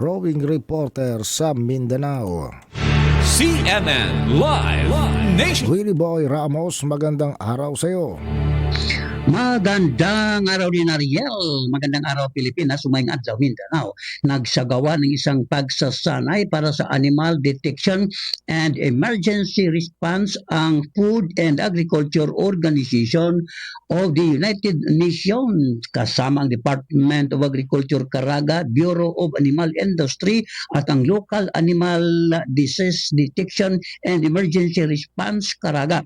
Roving reporter sa Mindanao. CNN Live Nation. Willie Boy Ramos, magandang araw sa iyo. Magandang araw din, Ariel. Magandang araw, Pilipinas. Sumayang adlaw, Mindanao. Nagsagawa ng isang pagsasanay para sa animal detection and emergency response ang Food and Agriculture Organization of the United Nations kasama ang Department of Agriculture Caraga, Bureau of Animal Industry at ang Local Animal Disease Detection and Emergency Response Caraga.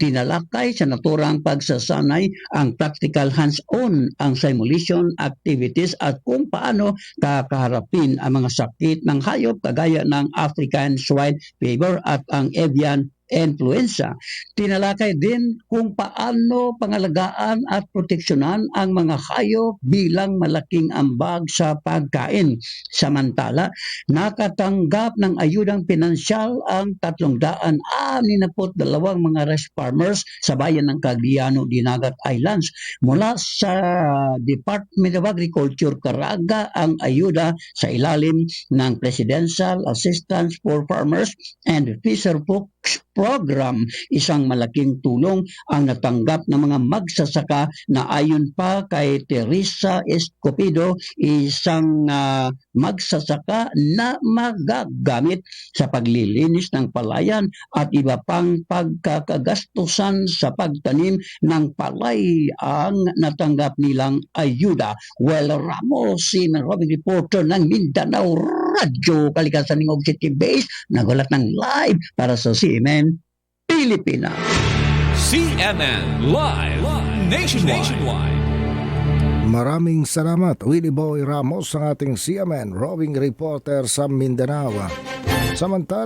Tinalakay sa naturang pagsasanay ang practical hands-on, ang simulation activities at kung paano kakaharapin ang mga sakit ng hayop kagaya ng African swine fever at ang avian influenza. Tinalakay din kung paano pangalagaan at proteksyonan ang mga hayop bilang malaking ambag sa pagkain. Samantala, nakatanggap ng ayudang pinansyal ang 362 mga rice farmers sa bayan ng Cagliano, Dinagat Islands. Mula sa Department of Agriculture Caraga ang ayuda sa ilalim ng Presidential Assistance for Farmers and Fisher Folks Program. Isang malaking tulong ang natanggap ng mga magsasaka na ayon pa kay Teresa Escopido, isang magsasaka na magagamit sa paglilinis ng palayan at iba pang pagkakagastusan sa pagtanim ng palay ang natanggap nilang ayuda. Well, Ramos, si Robin Reporter ng Mindanao Radyo, Kalikasan ng Objective Base, nagulat ng live para sa CNN Pilipinas. CNN Live Nationwide. Maraming salamat, Willie Boy Ramos, ang ating CMN roving reporter sa Mindanao. Samantala,